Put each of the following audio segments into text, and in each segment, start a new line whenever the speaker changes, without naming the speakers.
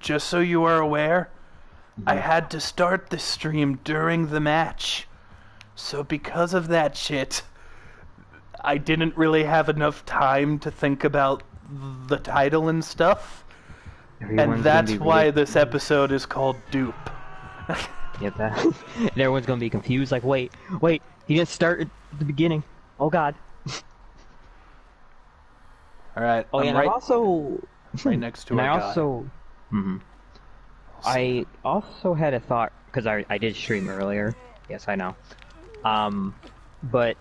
just so you are aware, I had to start the stream during the match. So because of that shit, I didn't really have enough time to think about the title and stuff. And that's why this episode is called Doop.
Yeah, that. And everyone's gonna be confused, like, wait, he didn't start at the beginning. Oh god.
Alright,
oh, yeah,
right,
I'm also...
right next to
and
a
I
guy.
also... I also had a thought, because I did stream earlier. Yes, I know. But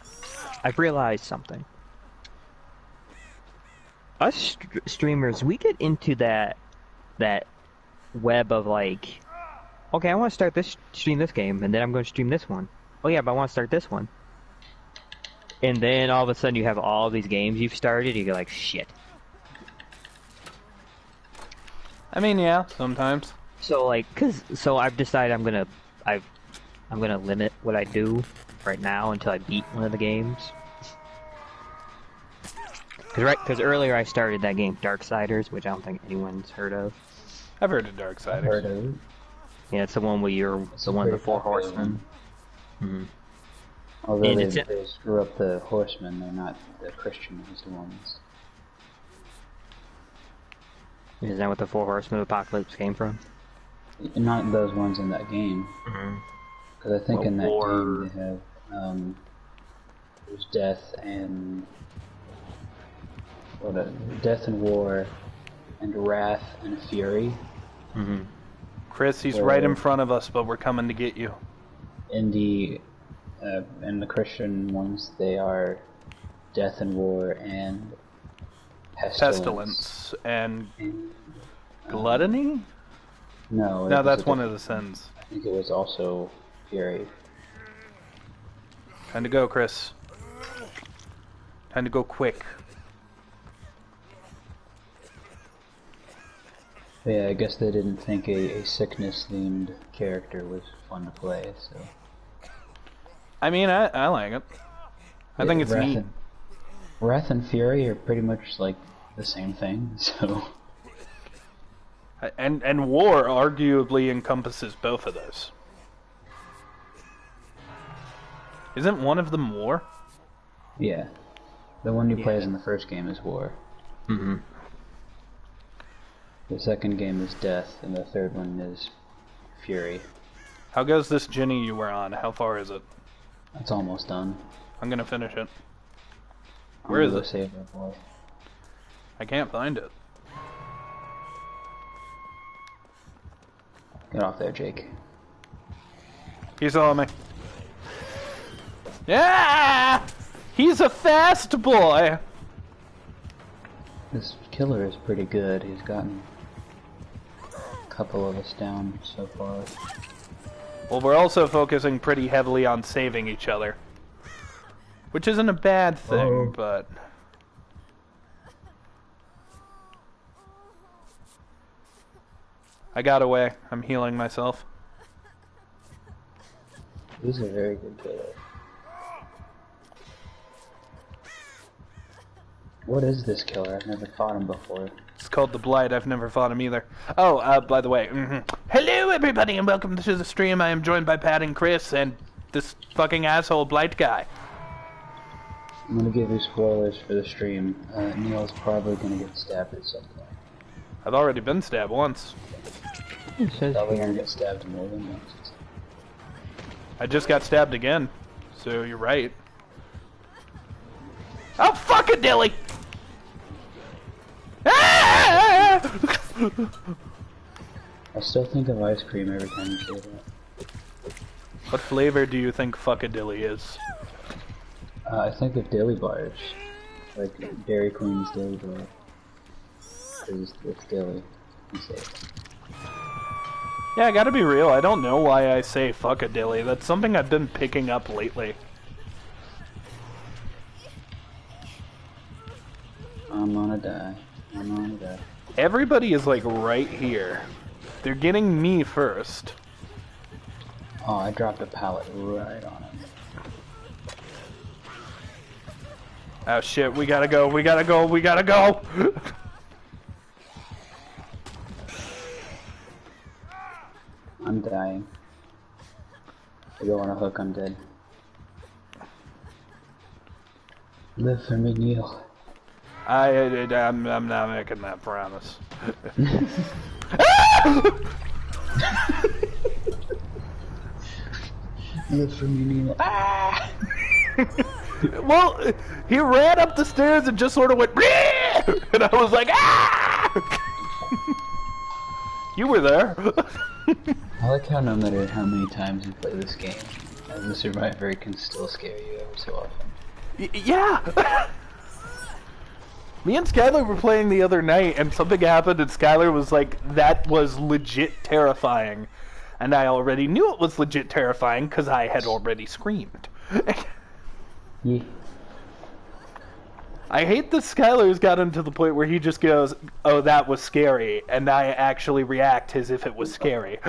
I've realized something. Us streamers, we get into that web of like, okay, I want to start stream this game, and then I'm going to stream this one. Oh yeah, but I want to start this one. And then all of a sudden you have all these games you've started, and you're like, shit.
I mean, yeah, sometimes.
So like, so I've decided I'm gonna limit what I do right now until I beat one of the games. Because earlier I started that game Darksiders, which I don't think anyone's heard of.
I've heard of Darksiders.
I've heard of it.
Yeah, it's the one where you're the one of the four horsemen.
Although they screw up the horsemen, they're not the Christianized ones.
Is that what the four horsemen of Apocalypse came from?
Not those ones in that game. Because I think in that game they have there's death and death and war and wrath and fury.
Chris, he's right in front of us, but we're coming to get you.
In the Christian ones, they are death and war and pestilence
and gluttony.
No,
that's one of the sins.
I think it was also fury.
Time to go, Chris. Time to go quick.
Yeah, I guess they didn't think a sickness-themed character was fun to play, so...
I mean, I like it. I think it's neat.
Wrath and Fury are pretty much, like, the same thing, so...
And War arguably encompasses both of those. Isn't one of them War?
Yeah. The one you play as in the first game is War. The second game is Death, and the third one is Fury.
How goes this Ginny you were on? How far is it?
It's almost done.
I'm gonna finish it. Where is it?
Save that boy.
I can't find it.
Get off there, Jake.
He's on me. Yeah! He's a fast boy!
This killer is pretty good. He's gotten a couple of us down so far.
Well, we're also focusing pretty heavily on saving each other. Which isn't a bad thing, but... I got away. I'm healing myself.
He's a very good killer. What is this killer? I've never fought him before.
It's called the Blight. I've never fought him either. Oh, by the way. Hello, everybody, and welcome to the stream. I am joined by Pat and Chris, and this fucking asshole Blight guy.
I'm gonna give you spoilers for the stream. Kneale's probably gonna get stabbed at some point.
I've already been stabbed once.
Probably gonna get stabbed more than once.
I just got stabbed again, so you're right. Oh, fuck it, Dilly! Ah!
I still think of ice cream every time you say that.
What flavor do you think Fuckadilly is?
I think of Dilly Bars. Like Dairy Queen's Dilly Bar. It's Dilly. You say it.
Yeah, I gotta be real, I don't know why I say Fuckadilly. That's something I've been picking up lately.
I'm gonna die. I'm gonna die.
Everybody is like right here. They're getting me first.
Oh, I dropped a pallet right on him.
Oh shit, we gotta go, we gotta go, we gotta go!
I'm dying. I go on a hook, I'm dead. Live for me, Kneale.
I'm not making that promise.
Live for me, Kneale. Ah!
Well, he ran up the stairs and just sort of went, and I was like, ah! You were there.
I like how no matter how many times you play this game, as a survivor, it can still scare you every so often.
Yeah! Me and Skylar were playing the other night, and something happened, and Skylar was like, that was legit terrifying. And I already knew it was legit terrifying, because I had already screamed.
Yeah.
I hate that Skylar's gotten to the point where he just goes, oh, that was scary, and I actually react as if it was scary.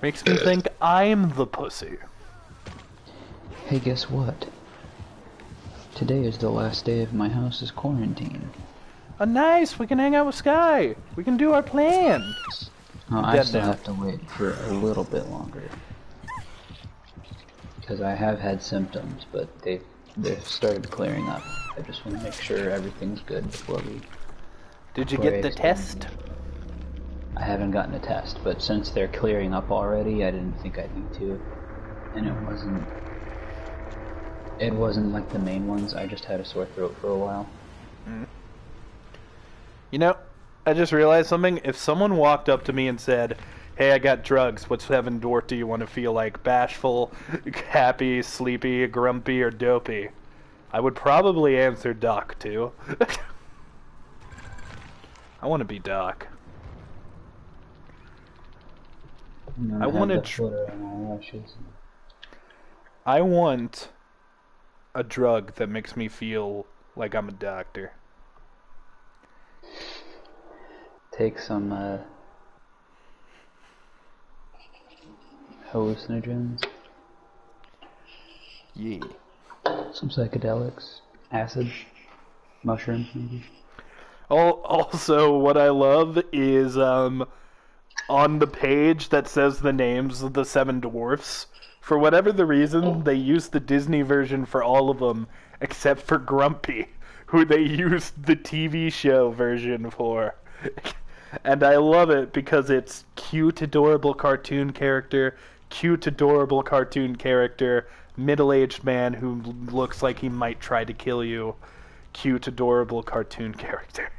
Makes me think I'm the pussy.
Hey, guess what? Today is the last day of my house's quarantine.
Oh, nice! We can hang out with Sky! We can do our plan!
Oh, I still have to wait for a little bit longer. Because I have had symptoms, but they've started clearing up. I just want to make sure everything's good before we...
Did you get the test?
I haven't gotten a test, but since they're clearing up already, I didn't think I'd need to. And it wasn't like the main ones, I just had a sore throat for a while.
You know, I just realized something. If someone walked up to me and said, hey, I got drugs, what 7 dwarf do you want to feel like? Bashful, happy, sleepy, grumpy, or dopey? I would probably answer Doc, too. I want to be Doc. I want a drug that makes me feel like I'm a doctor.
Take some hallucinogens.
Yeah.
Some psychedelics. Acid. Mushrooms, maybe.
Also, what I love is on the page that says the names of the 7 dwarfs, for whatever the reason, they used the Disney version for all of them, except for Grumpy, who they used the TV show version for. And I love it because it's cute, adorable cartoon character, cute, adorable cartoon character, middle-aged man who looks like he might try to kill you, cute, adorable cartoon character.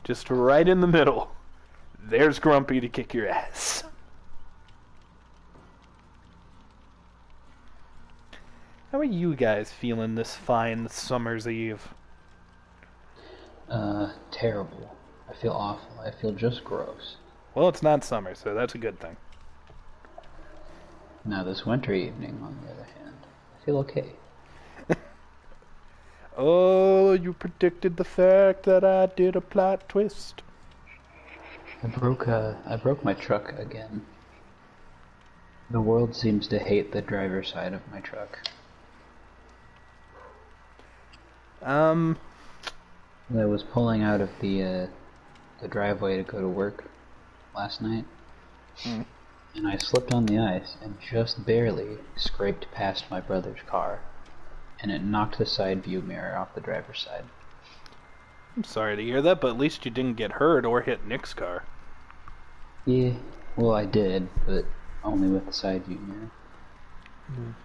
Just right in the middle. There's Grumpy to kick your ass. How are you guys feeling this fine summer's eve?
Terrible. I feel awful. I feel just gross.
Well, it's not summer, so that's a good thing.
Now, this winter evening, on the other hand, I feel okay.
Oh, you predicted the fact that I did a plot twist.
I broke my truck again. The world seems to hate the driver's side of my truck. I was pulling out of the driveway to go to work last night, and I slipped on the ice and just barely scraped past my brother's car, and it knocked the side view mirror off the driver's side.
I'm sorry to hear that, but at least you didn't get hurt or hit Nick's car.
Yeah, well I did, but only with the side view mirror.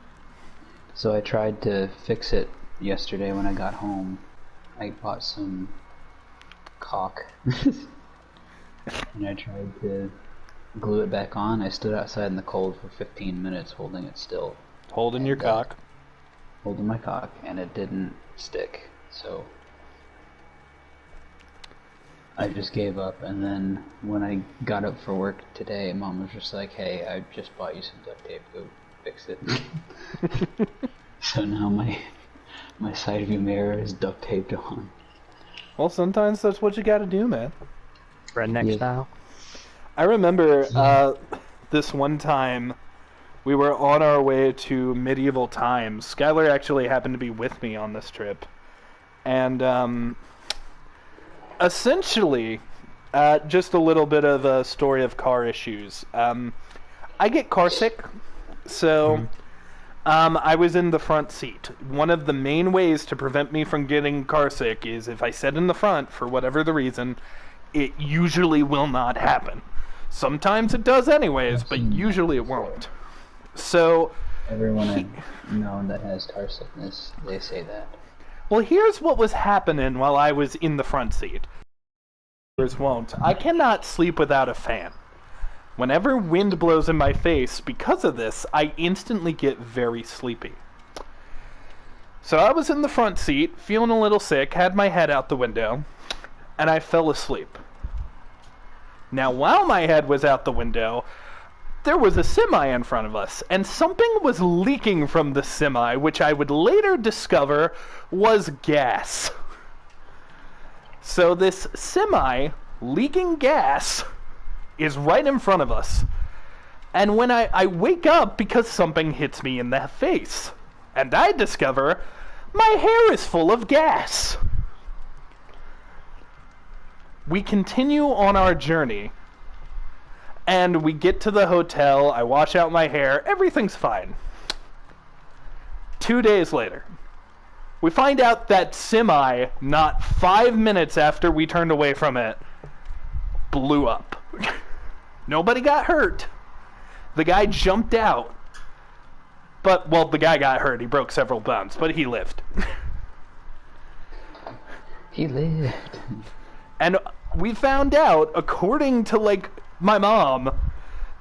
So I tried to fix it yesterday when I got home. I bought some caulk and I tried to glue it back on. I stood outside in the cold for 15 minutes holding it still.
Holding your cock?
Holding my cock, and it didn't stick, so I just gave up. And then when I got up for work today, Mom was just like, hey, I just bought you some duct tape, go fix it. So now my side view mirror is duct taped on.
Well, sometimes that's what you gotta do, man.
Redneck style.
I remember this one time we were on our way to medieval times. Skylar actually happened to be with me on this trip. And essentially, just a little bit of a story of car issues. I get car sick, so I was in the front seat. One of the main ways to prevent me from getting car sick is if I sit in the front, for whatever the reason, it usually will not happen. Sometimes it does anyways, but usually it won't. So
everyone I've known that has car sickness, they say that.
Well, here's what was happening while I was in the front seat. Won't. I cannot sleep without a fan. Whenever wind blows in my face, because of this, I instantly get very sleepy. So I was in the front seat, feeling a little sick, had my head out the window, and I fell asleep. Now, while my head was out the window, there was a semi in front of us, and something was leaking from the semi, which I would later discover was gas. So this semi leaking gas is right in front of us. And when I wake up because something hits me in the face, and I discover my hair is full of gas. We continue on our journey, and we get to the hotel, I wash out my hair, everything's fine. 2 days later, we find out that semi, not 5 minutes after we turned away from it, blew up. Nobody got hurt. The guy jumped out. But, well, the guy got hurt. He broke several bones, but he lived.
He lived.
And we found out, according to, like, my mom,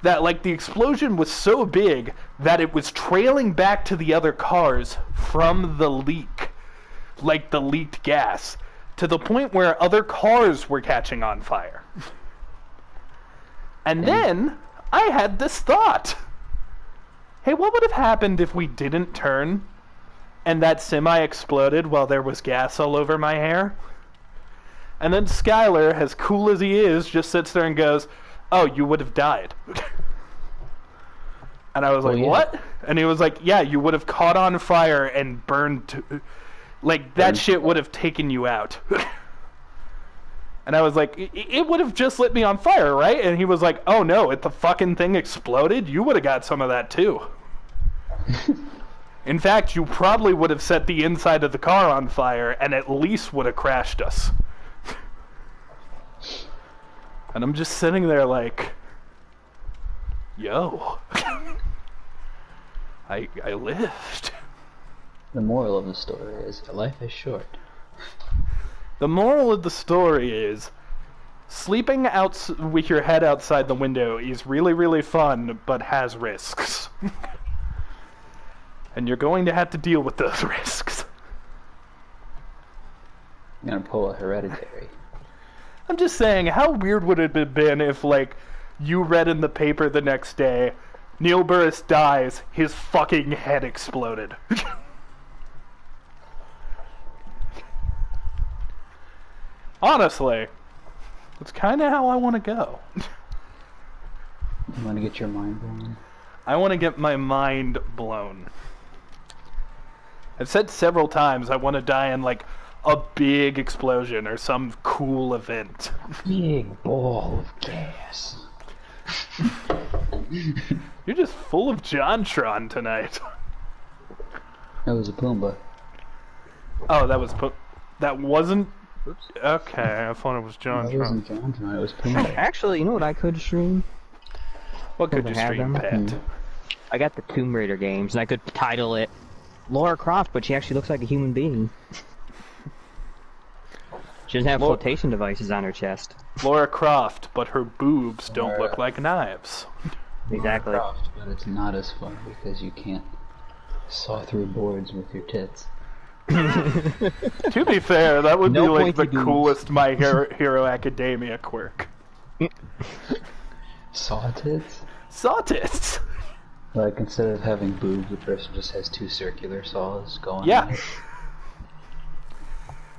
that, like, the explosion was so big that it was trailing back to the other cars from the leak. Like, the leaked gas. To the point where other cars were catching on fire. And then, I had this thought. Hey, what would have happened if we didn't turn, and that semi exploded while there was gas all over my hair? And then Skylar, as cool as he is, just sits there and goes, oh, you would have died. And I was like, what? And he was like, yeah, you would have caught on fire and burned. Like, that shit would have taken you out. And I was like, it would have just lit me on fire, right? And he was like, oh no, if the fucking thing exploded, you would have got some of that too. In fact, you probably would have set the inside of the car on fire and at least would have crashed us. And I'm just sitting there like, yo, I lived.
The moral of the story is, life is short.
The moral of the story is, sleeping out with your head outside the window is really, really fun, but has risks. And you're going to have to deal with those risks.
I'm gonna pull a Hereditary.
I'm just saying, how weird would it have been if, like, you read in the paper the next day, Neil Burris dies, his fucking head exploded. Honestly, that's kind of how I want to go.
You want to get your mind blown?
I want to get my mind blown. I've said several times I want to die in, like, a big explosion or some cool event.
Big ball of gas.
You're just full of JonTron tonight.
That was a Pumbaa.
Oh, that was... That wasn't... Oops. Okay, I thought it was JonTron.
That wasn't JonTron, it was Pumbaa.
Actually, you know what I could stream?
What could you stream, Pat?
I got the Tomb Raider games, and I could title it Lara Croft, but she actually looks like a human being. She doesn't have flotation devices on her chest.
Lara Croft, but her boobs don't look like knives.
Exactly.
Lara Croft, but it's not as fun because you can't saw through boards with your tits.
To be fair, that would be like the coolest My Hero Academia quirk.
Saw tits?
Saw tits!
Like, instead of having boobs, the person just has two circular saws going on.
Yeah.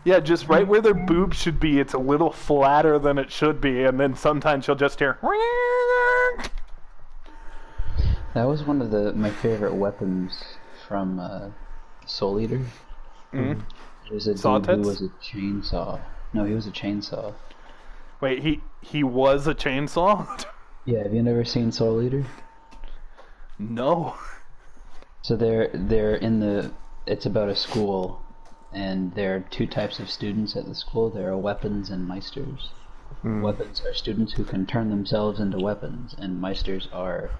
Yeah, just right where their boobs should be, it's a little flatter than it should be, and then sometimes you'll just hear...
That was one of my favorite weapons from Soul Eater.
Mm-hmm.
There's a
Saw
dude who
tits?
was a chainsaw. No, he was a chainsaw.
Wait, he was a chainsaw?
Yeah, have you never seen Soul Eater?
No.
So they're in the. It's about a school, and there are two types of students at the school. There are weapons and meisters. Weapons are students who can turn themselves into weapons, and meisters are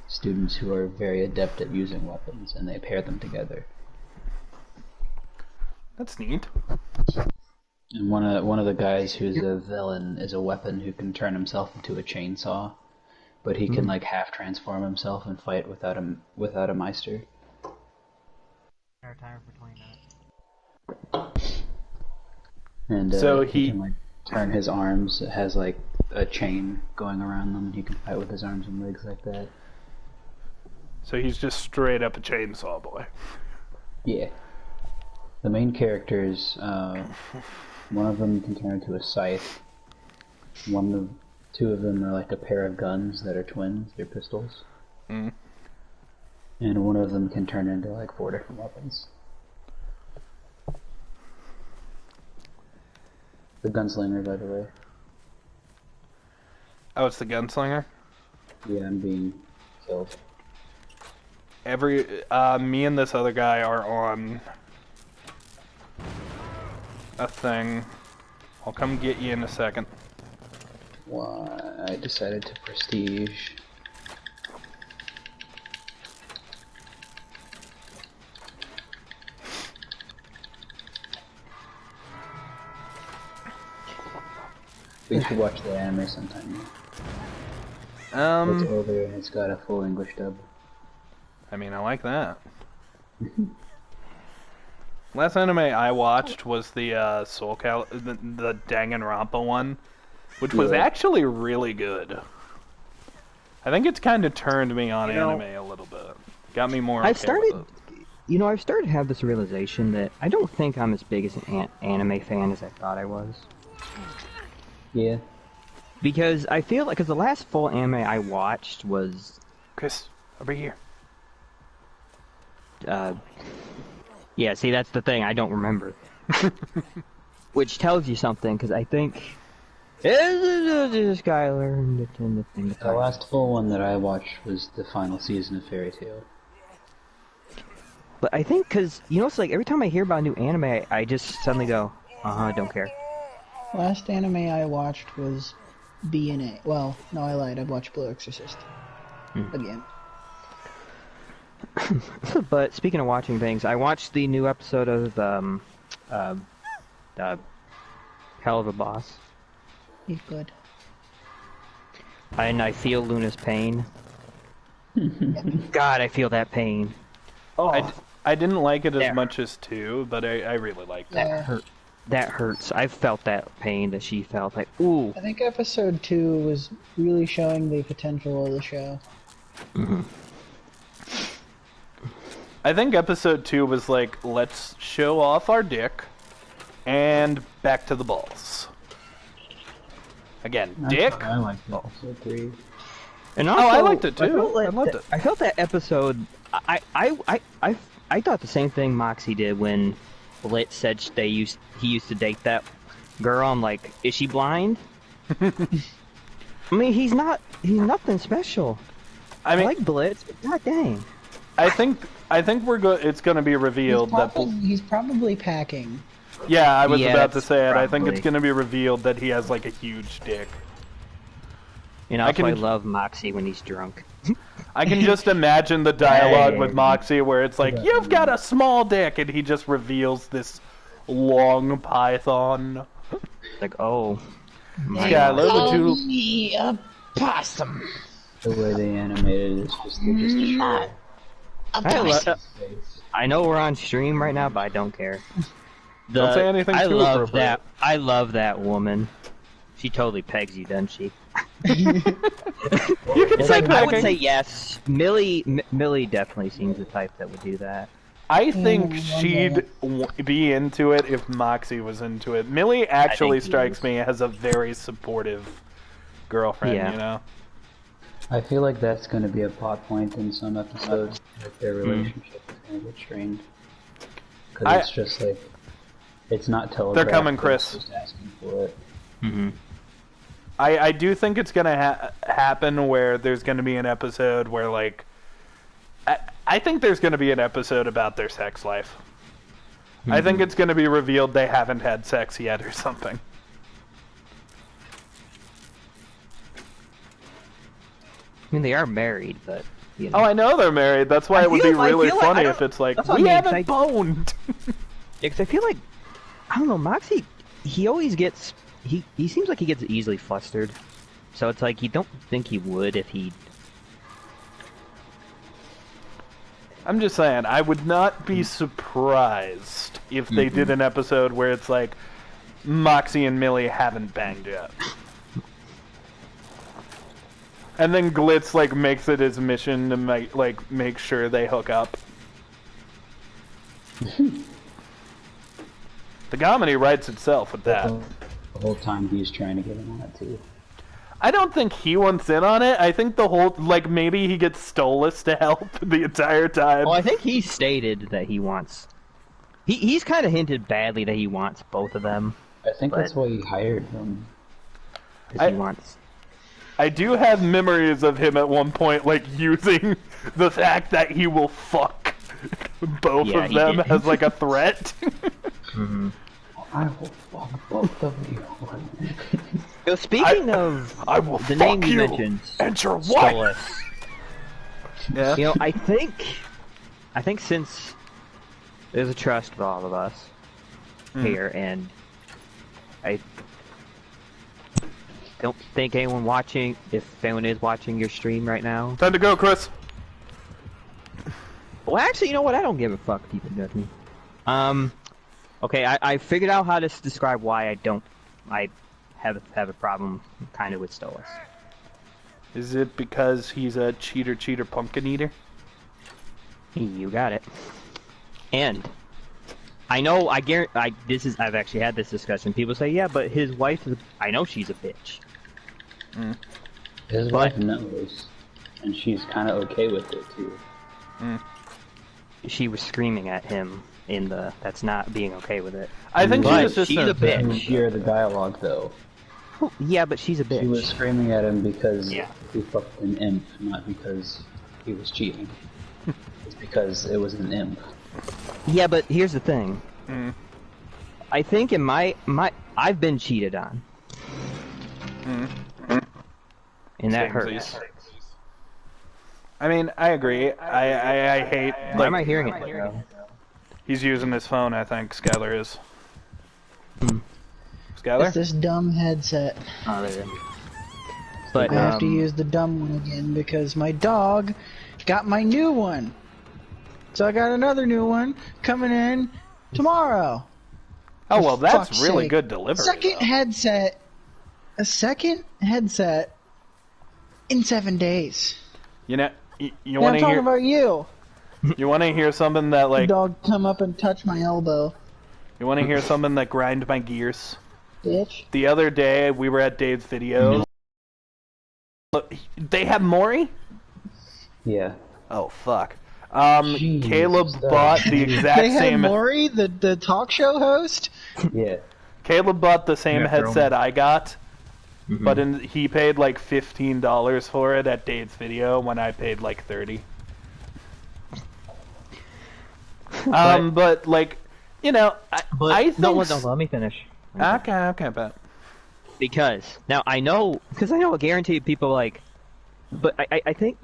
students who are very adept at using weapons, and they pair them together.
That's neat.
And one of the guys who's a villain is a weapon who can turn himself into a chainsaw, but he can like half transform himself and fight without a meister.
Our timer for 20 minutes.
And
So
he
he
can like turn his arms. It has like a chain going around them, and he can fight with his arms and legs like that.
So he's just straight up a chainsaw boy.
Yeah. The main characters, one of them can turn into a scythe. Two of them are like a pair of guns that are twins. They're pistols.
Mm.
And one of them can turn into like 4 different weapons. The gunslinger, by the way.
Oh, it's the gunslinger?
Yeah, I'm being killed.
Me and this other guy are on a thing. I'll come get you in a second.
Why I decided to prestige. We should watch the anime sometime. It's older and it's got a full English dub.
I mean, I like that. Last anime I watched was the the Danganronpa one, which was actually really good. I think it's kind of turned me on anime a little bit. Got me more.
I've started to have this realization that I don't think I'm as big as an anime fan as I thought I was.
Yeah.
Because I feel like, the last full anime I watched was...
Chris, over here.
Yeah, see, that's the thing, I don't remember. Which tells you something, because I think... Kylor.
The last full one that I watched was the final season of Fairy Tail.
But I think, because, it's like, every time I hear about a new anime, I just suddenly go, I don't care.
Last anime I watched was B&A. Well, no, I lied. I watched Blue Exorcist. Again.
But speaking of watching things, I watched the new episode of Hell of a Boss.
He's good.
And I feel Luna's pain. God, I feel that pain.
Oh, I didn't like it as much as 2, but I really liked it.
That hurts. I've felt that pain that she felt. Like, ooh.
I think episode 2 was really showing the potential of the show.
I think episode 2 was like, let's show off our dick, and back to the balls. Again, dick.
I liked episode 3.
And also,
I liked it too.
I
loved it.
I felt that episode. I thought the same thing Moxie did when Blitz said he used to date that girl. I'm like, is she blind? I mean, he's nothing special. I like Blitz, but god dang.
I think it's going to be revealed
he's probably packing.
Yeah, I was about to say it.
Probably.
I think it's going to be revealed that he has like a huge dick.
I love Moxie when he's drunk.
I can just imagine the dialogue with Moxie where it's like, you've got a small dick, and he just reveals this long python.
Like, oh.
Skylar, would you...
me a possum.
The way they animated it is just
I know we're on stream right now, but I don't care.
Don't say anything too appropriate.
I love that woman. She totally pegs you, doesn't she? It's like, I would say yes. Millie definitely seems the type that would do that.
I think she'd be into it if Moxie was into it. Millie actually strikes me as a very supportive girlfriend, you know?
I feel like that's going to be a plot point in some episodes. Like their relationship is going to get strained. Because it's just like, It's not telegraphed.
They're coming, Chris.
Just asking for it.
Mm-hmm.
I do think it's gonna happen where there's gonna be an episode where, like, I think there's gonna be an episode about their sex life. Mm-hmm. I think it's gonna be revealed they haven't had sex yet or something.
I mean, they are married, but... You know.
Oh, I know they're married. That's why it would be really funny if it's like, we haven't boned!
Yeah, because I feel like, I don't know, Moxie, he always gets... He seems like he gets easily flustered. So it's like, you don't think he would if he...
I'm just saying, I would not be surprised if they did an episode where it's like, Moxie and Millie haven't banged yet. And then Glitz, like, makes it his mission to make sure they hook up. The comedy writes itself with that.
The whole time he's trying to get in on it, too.
I don't think he wants in on it. I think the whole, like, maybe he gets Stolas to help the entire time.
Well, I think he stated that he wants... He's kind of hinted badly that he wants both of them.
I think that's why he hired them.
Because he wants...
I do have memories of him at one point, like, using the fact that he will fuck both of them as, like, a threat.
Mm-hmm. I will fuck both of you.
So speaking of
I will
the
fuck
name you
you
mentioned,
and your
Stolas.
wife. Yeah.
You know, I think since there's a trust with all of us here, and I don't think anyone watching, if anyone is watching your stream right now.
Time to go, Chris.
Well, actually, you know what? I don't give a fuck if people judge me. Okay, I figured out how to describe why I have a problem kind of with Stolas.
Is it because he's a cheater pumpkin eater?
You got it. And I know, I've actually had this discussion. People say, yeah, but his wife is, I know she's a bitch.
His wife knows, and she's kind of okay with it, too.
She was screaming at him in the, that's not being okay with it.
I think she was just
she's a bitch.
You hear the dialogue, though.
Yeah, but she's a bitch.
She was screaming at him because he fucked an imp, not because he was cheating. It's because it was an imp.
Yeah, but here's the thing. I think in my I've been cheated on. And that hurts.
I mean, I agree. I hate...
Why am I hearing it like that?
He's using his phone, I think. Skylar is. Skylar?
It's this dumb headset.
Oh, there it is. But,
I have to use the dumb one again because my dog got my new one. So I got another new one coming in tomorrow.
Oh, well, that's
fuck's
really
sake.
good delivery.
A second headset in 7 days.
You know, you
And
want
I'm
to
talking
hear...
about you.
You want to hear something that,
The
like...
dog come up and touch my elbow.
You want to hear something that grind my gears?
Bitch.
The other day, we were at Dave's video. They have Maury?
Yeah.
Oh, fuck.
Jeez,
Caleb bought the exact
They had
same...
Maury, the talk show host?
Yeah.
Caleb bought the same headset I got,
Mm-hmm.
but he paid like $15 for it at Dave's video when I paid like $30. But like, you know, I think...
No, let me finish.
Okay, but...
Because, now I know I guarantee people like, but I think,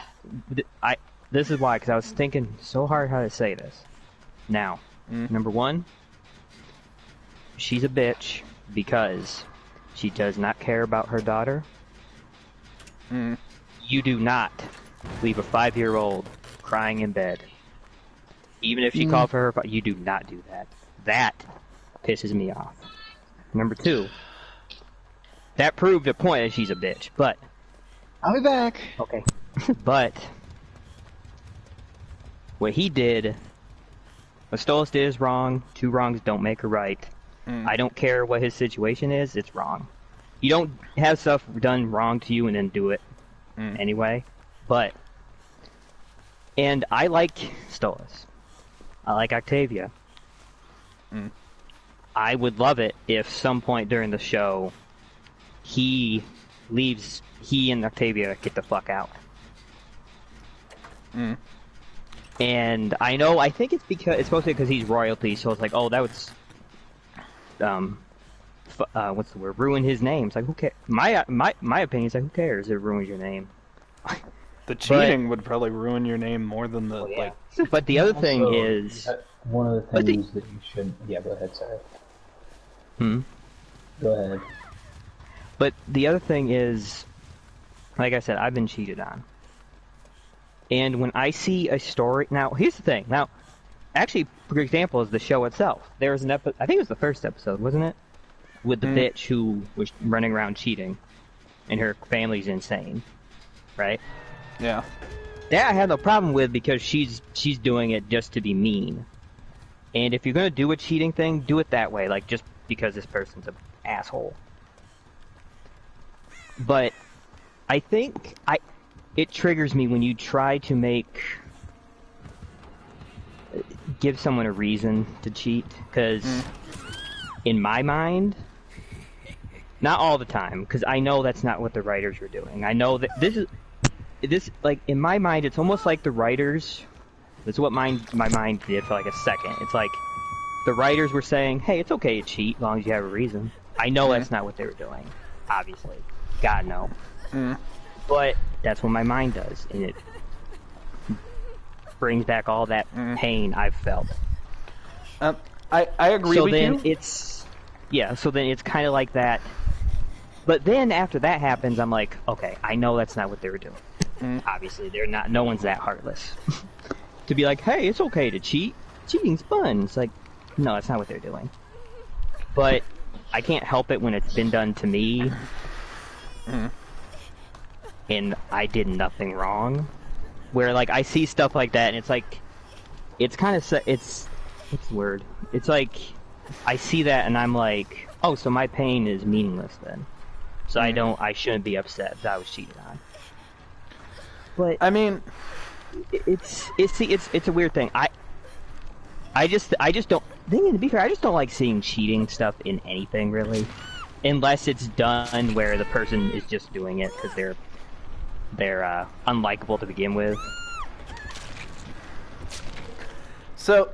this is why, because I was thinking so hard how to say this. Now, number one, she's a bitch because she does not care about her daughter. You do not leave a 5-year-old crying in bed. Even if she called for her, you do not do that. That pisses me off. Number two, that proved a point that she's a bitch, but...
I'll be back.
Okay. But what he did, what Stolas did is wrong. 2 wrongs don't make a right. I don't care what his situation is, it's wrong. You don't have stuff done wrong to you and then do it anyway. But, and I like Stolas. I like Octavia. I would love it if some point during the show he and Octavia get the fuck out. And I think it's supposed to be because he's royalty, so it's like, oh, that would what's the word? Ruin his name. It's like, who cares? My opinion is like, who cares? It ruins your name.
The cheating would probably ruin your name more than the like.
But the other thing is,
one of the things that you should. Yeah, go ahead. Sorry. Go ahead.
But the other thing is, like I said, I've been cheated on. And when I see a story, now here's the thing. Now, actually, for example, is the show itself. There was an episode. I think it was the first episode, wasn't it? With the bitch who was running around cheating, and her family's insane, right?
Yeah.
That I have no problem with because she's doing it just to be mean. And if you're gonna do a cheating thing, do it that way, like just because this person's an asshole. But I think it triggers me when you try to give someone a reason to cheat, because in my mind, not all the time, because I know that's not what the writers were doing. I know that this like in my mind, it's almost like the writers. That's what my mind did for like a second. It's like the writers were saying, "Hey, it's okay to cheat as long as you have a reason." I know that's not what they were doing, obviously. God no. But that's what my mind does, and it brings back all that pain I've felt.
I agree with you.
So then it's kind of like that. But then after that happens, I'm like, okay, I know that's not what they were doing. Obviously, they're not. No one's that heartless to be like, hey, it's okay to cheat. Cheating's fun. It's like, no, that's not what they're doing. But I can't help it when it's been done to me. And I did nothing wrong. Where, like, I see stuff like that, and it's like, it's kind of, what's the word? It's like, I see that, and I'm like, oh, so my pain is meaningless then. So I shouldn't be upset that I was cheated on. But,
I mean,
it's a weird thing. I just don't, to be fair, I just don't like seeing cheating stuff in anything, really. Unless it's done where the person is just doing it because they're unlikable to begin with.
So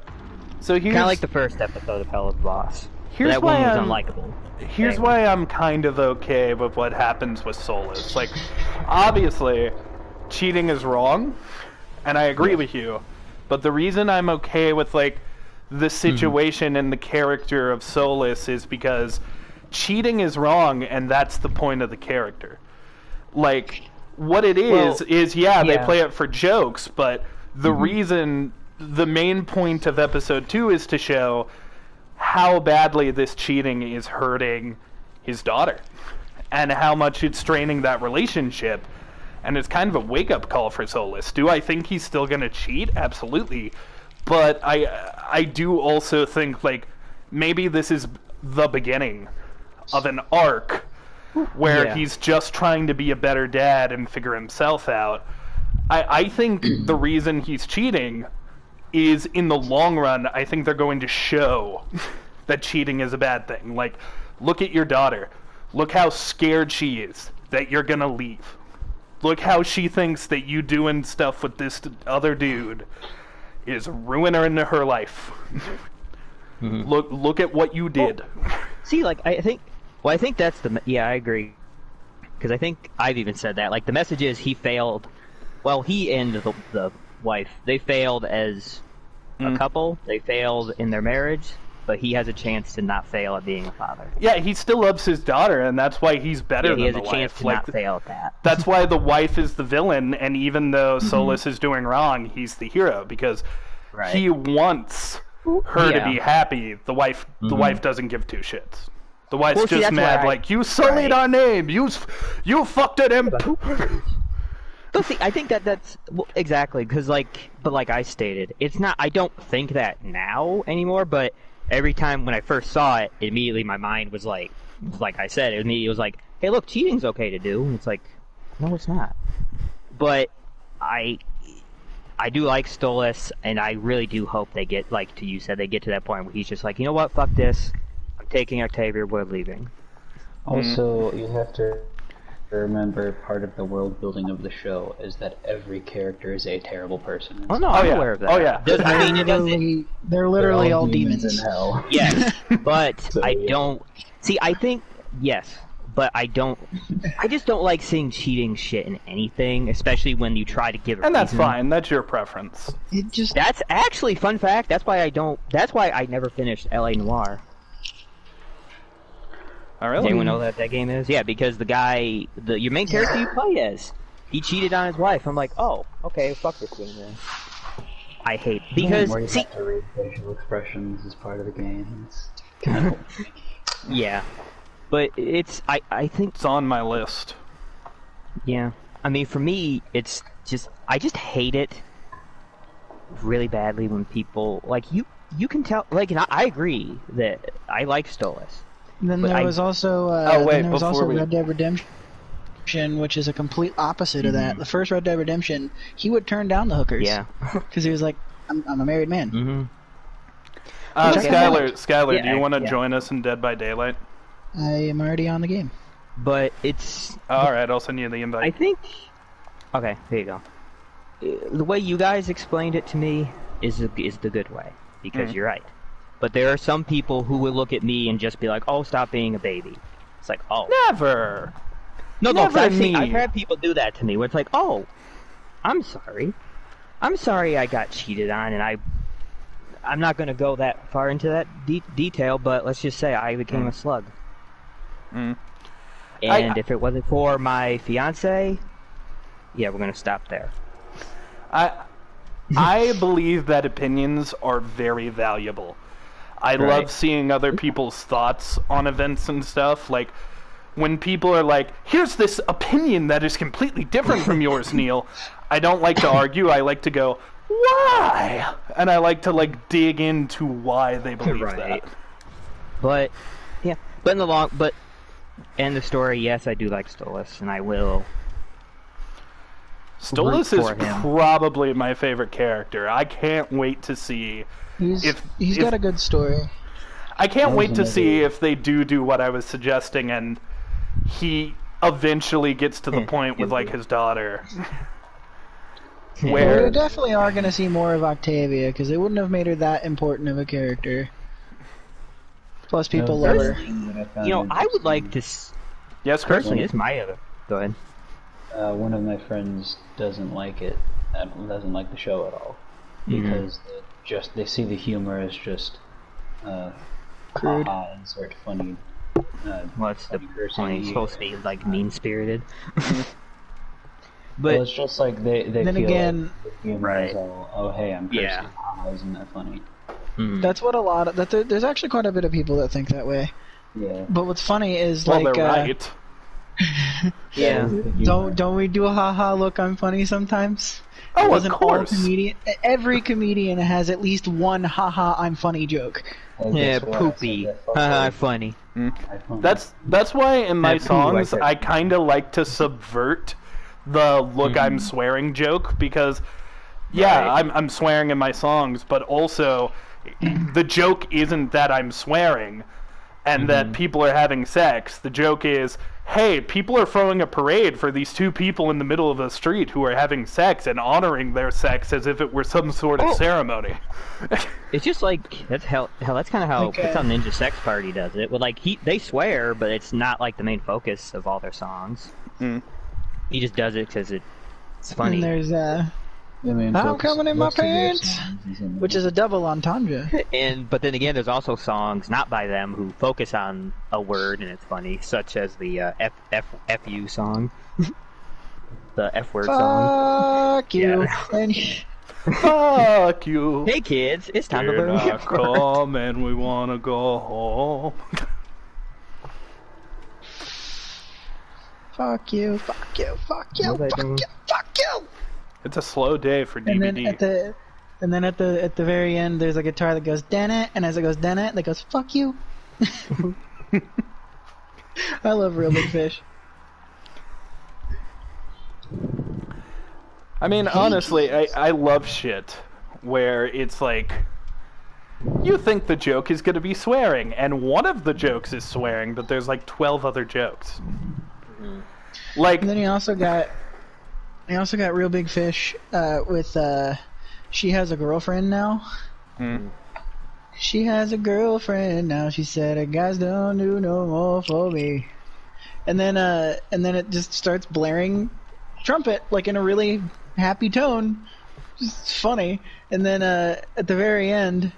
here's
kind of like the first episode of Hell of Boss.
Here's
that
why
woman was unlikable.
Here's why I'm kind of okay with what happens with Solus. Like, obviously, cheating is wrong, and I agree with you. But the reason I'm okay with like the situation and the character of Solus is because cheating is wrong, and that's the point of the character. Like, what it is they play it for jokes, but the reason, the main point of episode 2 is to show how badly this cheating is hurting his daughter, and how much it's straining that relationship, and it's kind of a wake-up call for Solus. Do I think he's still gonna cheat? Absolutely. But I do also think, like, maybe this is the beginning of an arc where he's just trying to be a better dad and figure himself out. I think the reason he's cheating is, in the long run, I think they're going to show that cheating is a bad thing. Like, look at your daughter. Look how scared she is that you're gonna leave. Look how she thinks that you doing stuff with this other dude is ruining her life. Look at what you did.
See, like, I think that's I agree. Because I think I've even said that. Like, the message is he failed. Well, he and the wife, they failed as a couple. They failed in their marriage, but he has a chance to not fail at being a father.
Yeah, he still loves his daughter, and that's why he's better than the wife.
He has a chance to not fail at that.
That's why the wife is the villain, and even though Solus is doing wrong, he's the hero, because he wants her to be happy. The wife doesn't give two shits. The wife's just mad, like, you sullied our name. You fucked it in.
But see, I think that's exactly because, but like I stated, it's not. I don't think that now anymore. But every time when I first saw it, immediately my mind was like I said, it was like, hey, look, cheating's okay to do. And it's like, no, it's not. But I do like Stolas, and I really do hope they get, like you said, they get to that point where he's just like, you know what, fuck this. taking Octavia, we're leaving.
Also, you have to remember part of the world building of the show is that every character is a terrible person.
Oh no, I'm aware of that.
Oh yeah.
I mean, it doesn't.
They're literally all demons.
in hell.
Yes, but
So,
I
yeah.
don't. See, I think yes, but I don't. I just don't like seeing cheating shit in anything, especially when you try to give it.
And that's fine. That's your preference.
It just
That's actually fun fact. That's why I don't. That's why I never finished L.A. Noire.
Oh,
Does
really?
anyone know that game is? Yeah, because the guy, your main character you play as, he cheated on his wife. I'm like, oh, okay, fuck this game then. I hate because
Where you
see,
have to read facial expressions as part of the game. It's kind of
yeah, but it's I think
It's on my list.
yeah. I mean, for me, it's just I just hate it really badly when people like you can tell like and I agree that I like Stolas.
then
But
there was also
wait,
then there was
before
also
we-
Red Dead Redemption, which is a complete opposite of that. The first Red Dead Redemption, he would turn down the hookers.
Yeah.
Because he was like, I'm a married man.
Mm-hmm.
Skylar,
Yeah,
do you want to
yeah.
join us in Dead by Daylight?
I am already on the game.
But it's
Alright, I'll send you the
I
invite.
think. Okay, here you go. The way you guys explained it to me is the good way because you're right. But there are some people who will look at me and just be like, "Oh, stop being a baby." It's like, "Oh,
Never!
no, 'cause
never
I've
me.
had people do that to me. Where it's like, "Oh, I'm sorry. I'm sorry I got cheated on, and I'm not going to go that far into that detail, but let's just say I became a slug.
Mm.
And if it wasn't for my fiance, yeah, we're going to stop there.
I believe that opinions are very valuable. I love seeing other people's thoughts on events and stuff. Like, when people are like, here's this opinion that is completely different from yours, Kneale. I don't like to argue. I like to go, why? And I like to, like, dig into why they believe that.
But, yeah. But end the story, yes, I do like Stolas, and I will.
Stolas
root
is
for him.
probably my favorite character. I can't wait to see
He's got a good story.
I can't wait to
another-
see if they do what I was suggesting, and he eventually gets to the point with, like, his daughter.
We
Where
definitely are going to see more of Octavia, because they wouldn't have made her that important of a character. Plus, people love her.
You know, I would like to.
yes, Chris?
Personally, it's my other. Go ahead.
One of my friends doesn't like it. Doesn't like the show at all because they see the humor as just
Crude.
insert funny.
What's the
funny cursing.
point? It's supposed to be like mean spirited.
Well,
But
it's just like they
Then
feel
again-
like the humor
Right.
is all, oh hey, I'm cursing.
Yeah.
Isn't that funny?
That's what a lot of... There's actually quite a bit of people that think that way.
Yeah.
But what's funny is,
Well,
like...
they're right.
yeah.
Don't we do a haha look I'm funny sometimes?
Oh,
Doesn't
of course.
every comedian has at least one haha I'm funny joke.
Hey,
Yeah,
guess what? I
poopy.
said that fuck
Haha,
word.
funny.
iPhone.
That's why in my
That's who I
songs
said.
I kind of like to subvert the look I'm swearing joke, because
Right.
I'm swearing in my songs, but also the joke isn't that I'm swearing and that people are having sex. The joke is, hey, people are throwing a parade for these two people in the middle of the street who are having sex and honoring their sex as if it were some sort of ceremony.
It's just like that's hell. That's kind of how
Like,
that's how Ninja Sex Party does it. With like they swear, but it's not like the main focus of all their songs. He just does it because it's funny.
And there's
The main
I'm
focus
coming
of
in my
most of their
pants!
songs is in the
which is a double entendre.
But then again, there's also songs not by them who focus on a word and it's funny, such as the FU song, the F word song.
Fuck you.
Yeah.
And
Fuck you.
Hey kids, it's time to
You're
learn.
not coming, we wanna go home.
fuck you, fuck you, fuck you,
What was I
fuck
doing?
you, fuck you.
It's a slow day for
And then
DVD.
at the very end, there's a guitar that goes "den it," and as it goes "den it," that goes "fuck you." I love Real Big Fish.
I mean, honestly, I love shit where it's like you think the joke is going to be swearing, and one of the jokes is swearing, but there's like 12 other jokes. Like,
And then he also got Real Big Fish with She Has a Girlfriend Now. She has a girlfriend now. She said, "A guys don't do no more for me." And then it just starts blaring trumpet like in a really happy tone. It's funny. And then at the very end,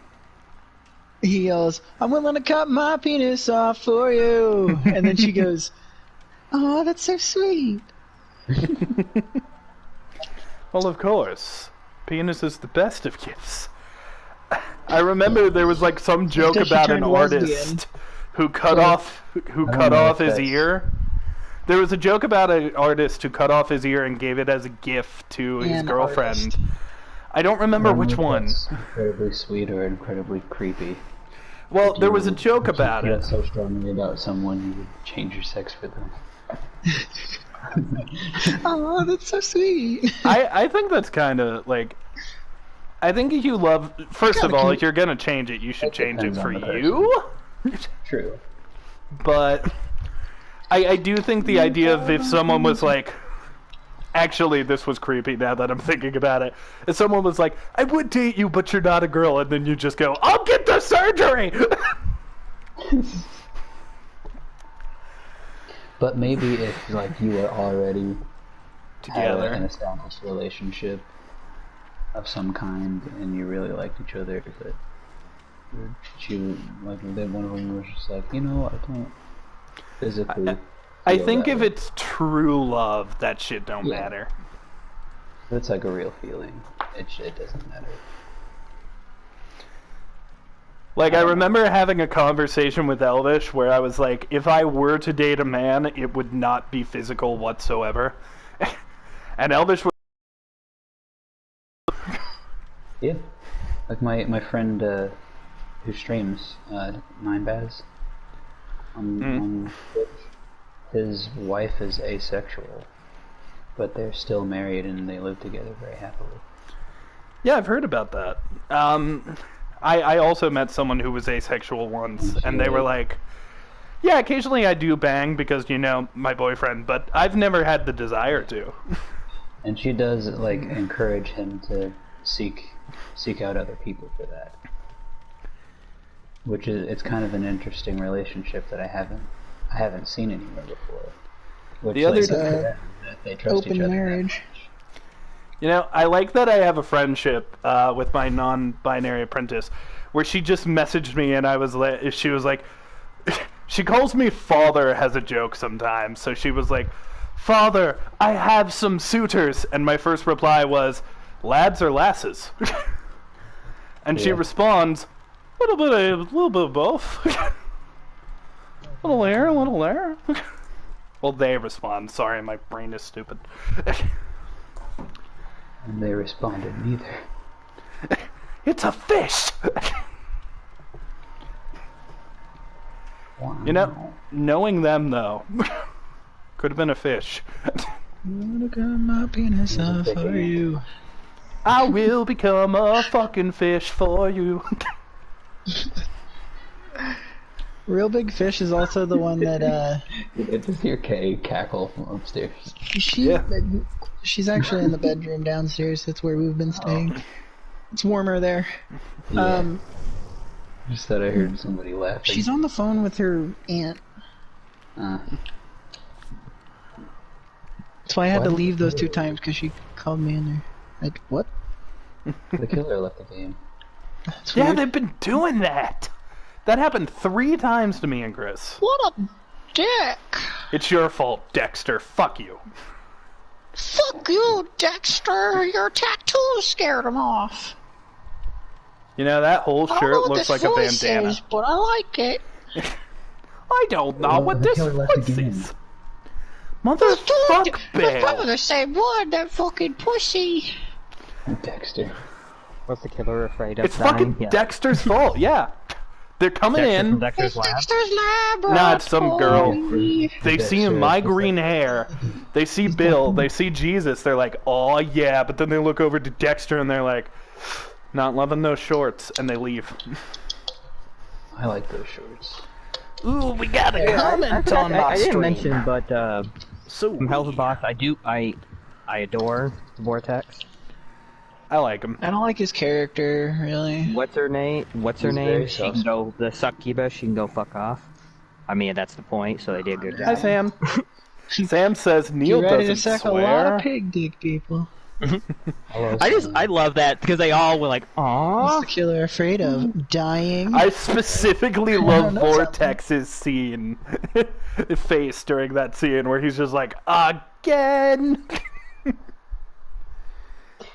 he yells, "I'm willing to cut my penis off for you." And then she goes, "Oh, that's so sweet."
well, of course, penis is the best of gifts. I remember there was like some joke about an artist who cut off his ear. There was a joke about an artist who cut off his ear and gave it as a gift to his girlfriend.
Artist.
I don't remember which one.
Incredibly sweet or incredibly creepy.
Well, there was a joke about it.
So strongly about someone you would change your sex for them.
Oh, that's so sweet.
I think that's kind of like. I think if you love, first of all, if you're gonna change it, you should change it for you.
True.
But I do think the idea of if someone was like, actually, this was creepy now that I'm thinking about it. If someone was like, "I would date you, but you're not a girl," and then you just go, "I'll get the surgery."
But maybe if like you were already
together,
an established relationship of some kind, and you really liked each other, but one of them was just like, I don't physically.
I think if it's true love, that shit don't matter.
It's like a real feeling. It doesn't matter.
Like, I remember having a conversation with Elvish where I was like, if I were to date a man, it would not be physical whatsoever. And Elvish was...
Yeah. Like my friend who streams, Mindbaz, on Twitch, his wife is asexual, but they're still married and they live together very happily.
Yeah, I've heard about that. I also met someone who was asexual once, and they were like, yeah, occasionally I do bang because, my boyfriend, but I've never had the desire to.
And she does, like, encourage him to seek out other people for that. Which is, it's kind of an interesting relationship that I haven't seen anywhere before. Which
the other
that they trust
open
each other.
marriage.
I like that I have a friendship with my non-binary apprentice, where she just messaged me and she was like, she calls me father as a joke sometimes, so she was like, "Father, I have some suitors," and my first reply was, "Lads or lasses?" And she responds, little bit of both. Little there, little there. Well, they respond. Sorry, my brain is stupid.
And they responded neither.
It's a fish!
Wow.
Knowing them, though, could have been a fish.
Look at my penis off for you.
I will become a fucking fish for you.
Real Big Fish is also the one that
You get to hear Kay cackle from upstairs.
she's actually in the bedroom downstairs. That's where we've been staying. It's warmer there.
Yeah. Just that I heard somebody laughing.
She's on the phone with her aunt.
Uh,
That's why I had to leave those 2 times because she called me in there. Like, what?
the killer left the game.
That's
Yeah,
weird.
they've been doing that. That happened 3 times to me and Chris.
What a dick!
It's your fault, Dexter. Fuck you.
Fuck you, Dexter! Your tattoo scared him off.
That whole
I don't know
shirt
what
looks
this
like a
voice
bandana.
is, but I like it.
I don't know what
the
this
killer left
voice
the game.
is. Motherfuck,
That's
Bill.
probably the same one, that fucking pussy.
Dexter.
Was the killer afraid of
It's
dying?
fucking
Yeah.
Dexter's fault, yeah. They're coming
Dexter
in.
from Dexter's
It's
lab.
Dexter's lab.
Nah, it's some girl.
Roy.
They see my green hair. They see Bill. They see Jesus. They're like, "Oh yeah," but then they look over to Dexter and they're like, Not loving those shorts, and they leave.
I like those shorts.
Ooh, we got a comment on my
I didn't
stream.
mention, but
So
from Hell's Boss, I adore Vortex.
I like him.
I don't like his character, really.
What's her name?
very
She can go the succubus. She can go fuck off. I mean, that's the point. So they did a good
Hi,
job.
Sam. Sam says Kneale
You ready to
doesn't
suck a lot
swear.
of pig dick, people?
I love that because they all were like, "Aww."
What's the killer afraid of? Dying?
I specifically love
know
Vortex's scene, face during that scene where he's just like, again.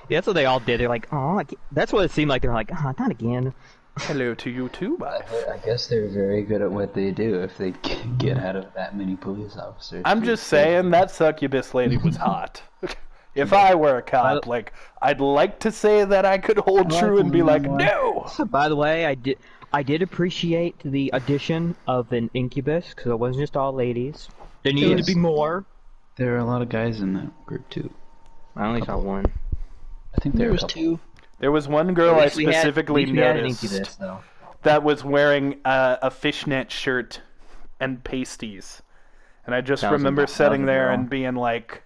Yeah, that's what they all did. They're like, "Oh," that's what it seemed like. They're like, "Oh, not again."
Hello to you too, bye.
I guess they're very good at what they do if they get out of that many police officers.
I'm just saying that succubus lady was hot. If I were a cop, like, I'd like to say that I could hold true and be like, no!
So, by the way, I did appreciate the addition of an incubus because it wasn't just all ladies. There needed to be more.
There are a lot of guys in that group too.
I only saw one.
I think
there
were
was
a couple.
two.
There was one girl I specifically
we had an
noticed
incubus, though.
that was wearing a fishnet shirt and pasties. And I just
That was
remember
that was
sitting
a
there
girl.
and being like,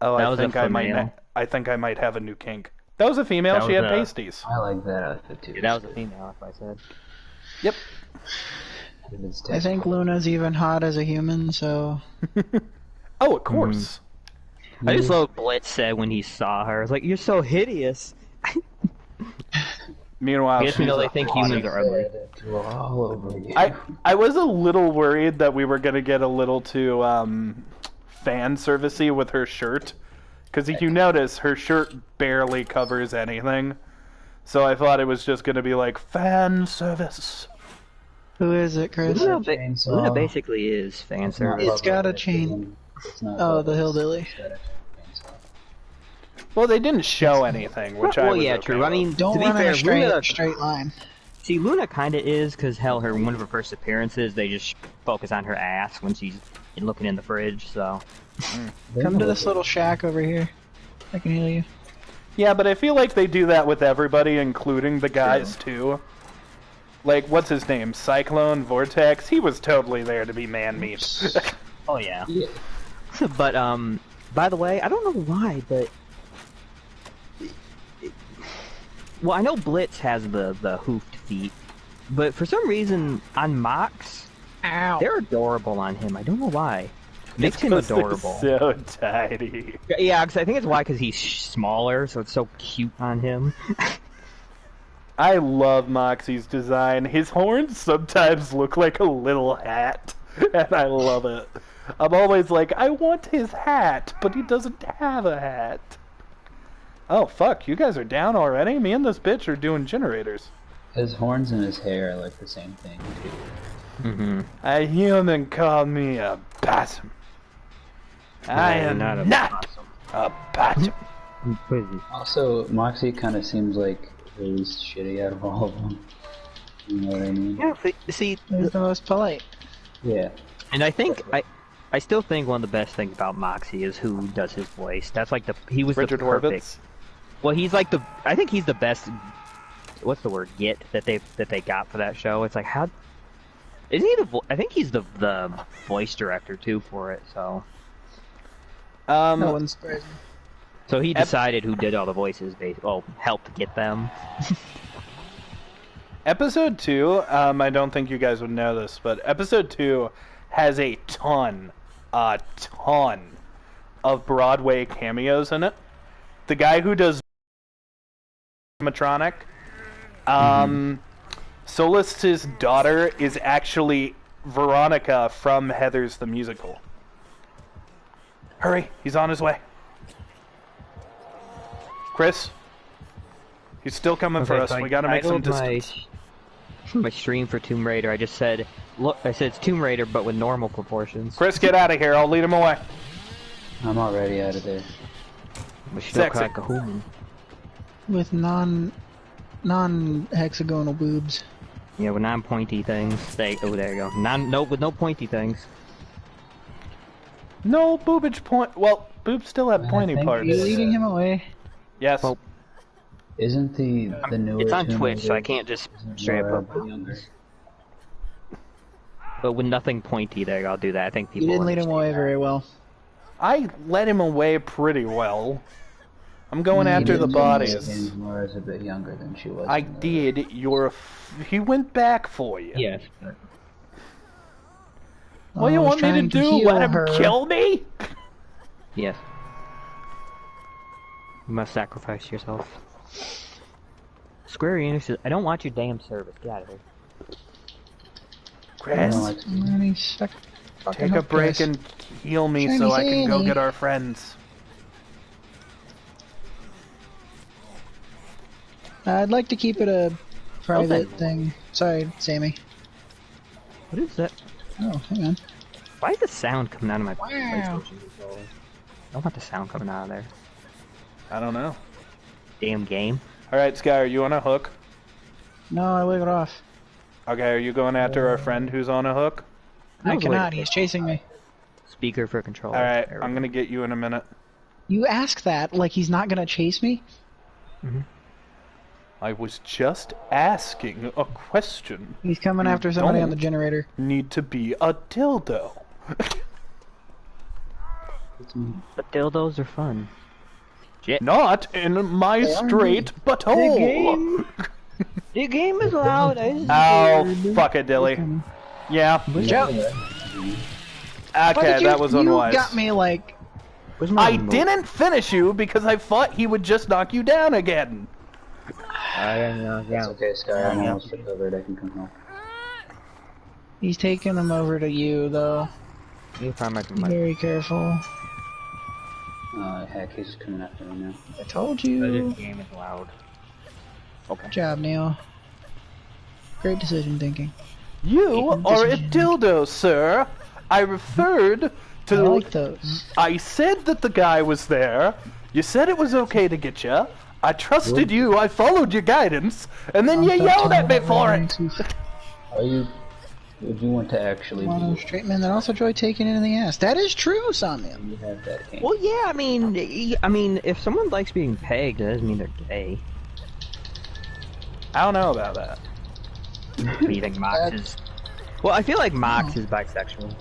oh,
That
I
was a
think I might
female.
I think I might have a new kink. That was a female,
That
she
was
had
a-
pasties.
I like that outfit too.
Yeah, that was a female, if I said.
Yep.
I think Luna's even hot as a human, so...
Oh, of course.
I just love what Blitz said when he saw her. It's like, "You're so hideous."
Meanwhile,
I guess we
she's
know they
a
think
hottie.
humans are ugly.
All over you.
I was a little worried that we were gonna get a little too fan servicey with her shirt, because if you notice, her shirt barely covers anything. So I thought it was just gonna be like fan service.
Who is it, Chris?
Luna basically is fan service.
It's got a chain. Oh, the hillbilly.
Well, they didn't show anything, which I
Well,
was
yeah,
okay
true.
with.
I mean,
Don't
to be
run in
fair,
a
Luna,
straight line.
see, Luna kind of is, because hell, one of her first appearances, they just focus on her ass when she's looking in the fridge, so.
Come to this little shack over here. I can heal you.
Yeah, but I feel like they do that with everybody, including the guys too. Like, what's his name? Cyclone, Vortex? He was totally there to be man-meat.
Oh, yeah. But, by the way, I don't know why, but... Well, I know Blitz has the hoofed feet, but for some reason, on Mox, they're adorable on him. I don't know why. Makes him
Because they're
adorable.
so tiny.
Yeah, cause I think it's why, because he's smaller, so it's so cute on him.
I love Moxie's design. His horns sometimes look like a little hat, and I love it. I'm always like, I want his hat, but he doesn't have a hat. Oh, fuck, you guys are down already? Me and this bitch are doing generators.
His horns and his hair are like the same thing too.
Mm-hmm.
A human called me a possum. I am not a possum.
Also, Moxie kind of seems like the least shitty out of all of them. You know what I mean?
Yeah, see,
He's the most polite.
Yeah.
and I think I still think one of the best things about Moxie is who does his voice. That's like he was
Richard
the perfect.
Horvitz.
Well, he's like I think he's the best. What's the word? Get that they got for that show. It's like how is he I think he's the voice director too for it. So
No one's surprised.
so he decided who did all the voices. Well, helped get them.
Episode 2, I don't think you guys would know this, but episode 2 has a ton of Broadway cameos in it. The guy who does animatronic, Solis's daughter is actually Veronica from Heathers the Musical. Hurry, he's on his way. Chris, he's still coming for us.
So
We gotta make some distance.
My stream for Tomb Raider. I just said, look, I said it's Tomb Raider, but with normal proportions.
Chris, get out of here. I'll lead him away.
I'm already out of there.
But still
Sexy.
like a human.
With non-hexagonal boobs.
Yeah, with non-pointy things. There you go. With no pointy things.
No boobage point. Well, boobs still have pointy
think
parts.
Are you leading him away?
Yes.
Well,
Isn't the newer
It's on
Tomb
Twitch, so I
Raider-
can't just
isn't
straight
Laura
up.
a bit younger?
But with nothing pointy there, I'll do that. I think
You
people
didn't lead him away very well.
I led him away pretty well. I'm going after the
Didn't
bodies.
understand Laura's a bit younger than she was.
I
in the-
did. He went back for you.
Yes.
What do you
I was
want me to
trying
do?
heal
Let him
her.
kill me?
Yes. You must sacrifice yourself. Square Enix says, I don't want your damn service. Get out of here.
Chris,
Already stuck.
take a break and heal me so I can go
Shiny.
get our friends.
I'd like to keep it a private
Okay.
thing. Sorry, Sammy.
What is that?
Oh, hang on.
Why is the sound coming out of my
Wow.
PlayStation controller? I don't want the sound coming out of there.
I don't know.
Damn game.
Alright, Sky, are you on a hook?
No, I wiggled off.
Okay, are you going after our friend who's on a hook?
I
was
cannot.
waiting.
He's chasing me.
Speaker for controller.
Alright,
There we
I'm
go.
gonna get you in a minute.
You ask that like he's not gonna chase me?
I was just asking a question.
He's coming after somebody on the
don't.
generator.
Need to be a dildo.
But dildos are fun. Shit.
Not in my straight butthole.
The game is loud.
Oh, fuck it, Dilly. Yeah.
Joe,
Okay, that was unwise.
You got me like.
Where's my
I
remote?
didn't finish you because I thought he would just knock you down again.
It's okay, Sky. I'm almost recovered. I can come home.
He's taking them over to you, though.
You find my
Be very careful.
Heck, he's coming after me now.
I told you.
This game is loud. Okay.
Good job, Neil. Great decision thinking.
You are a dildo, sir. I referred
I
to...
like those.
I said that the guy was there. You said it was okay to get you. I trusted you. I followed your guidance. And then you yelled at me for it.
Are you... Would you want to actually
One of those
be...
straight men that also enjoy taking it in the ass. That is true, Samuel.
You have that game.
Well, yeah. I mean, if someone likes being pegged, that doesn't mean they're gay.
I don't know about that.
Do you think Mox is? Well, I feel like Mox is bisexual.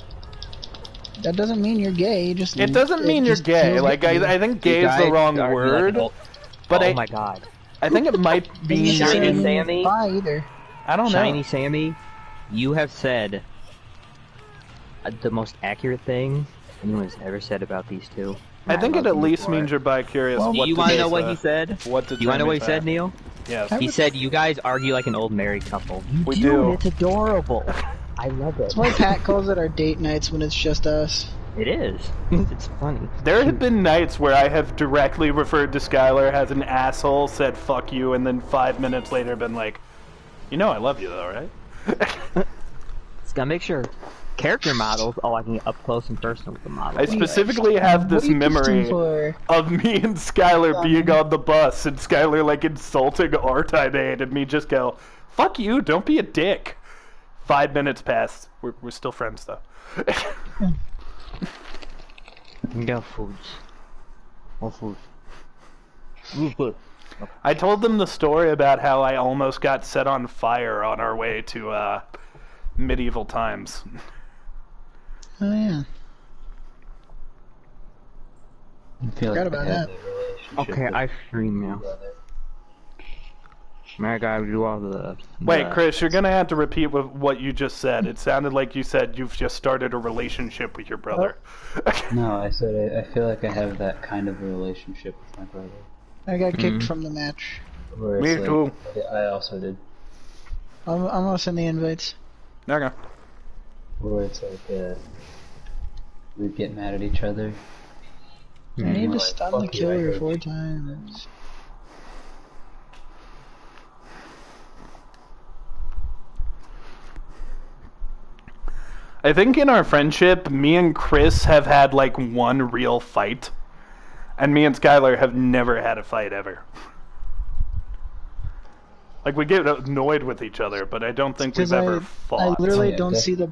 That doesn't mean you're gay. Just
It doesn't mean you're
just
gay.
feels
Like,
good.
I think gay is the wrong word. But
oh my god.
I think it might be...
Doesn't necessarily
Shiny
mean you're
Sammy?
bi either.
I don't know.
Shiny Sammy, you have said the most accurate thing anyone's ever said about these two.
I think
love
it at
you
least
for
means
it.
you're bi-curious.
Well,
Do
What
you
did
want to
they
know what
say?
he said?
What did
Do you want to know what he
say?
said, Neil?
Yes.
He said you guys argue like an old married couple.
We
Dude,
do.
it's adorable. I love it.
That's why Pat calls it our date nights when it's just us.
It is. It's funny.
There have been nights where I have directly referred to Skylar as an asshole, said fuck you, and then 5 minutes later been like, you know I love you though, right?
Just gotta make sure. Character models, I can get up close and personal with the model.
I specifically have this
What are you
memory
pushing for?
of me and Skylar being on the bus and Skylar like insulting art I made and me just go, fuck you, don't be a dick. 5 minutes passed. We're still friends though.
No foods. No food.
I told them the story about how I almost got set on fire on our way to medieval times.
Oh yeah.
I feel
Forgot
like
about
I have
that.
a relationship
Okay,
with
I stream now.
my brother.
I gotta do all the...
Wait, Chris, you're gonna have to repeat what you just said. It sounded like you said you've just started a relationship with your brother.
No, I said I feel like I have that kind of a relationship with my brother.
I got kicked from the match.
Where
Me
it's like-
too.
I also did.
I'm gonna send the invites.
Okay.
Where it's like, we'd get mad at each other.
I need to
Like,
stun the
fuck you, I
killer
heard
4
you.
times.
I think in our friendship, me and Chris have had like one real fight. And me and Skylar have never had a fight ever. Like, we get annoyed with each other, but I don't think we've
Because
ever
I
fought.
literally
Yeah,
don't
def-
see the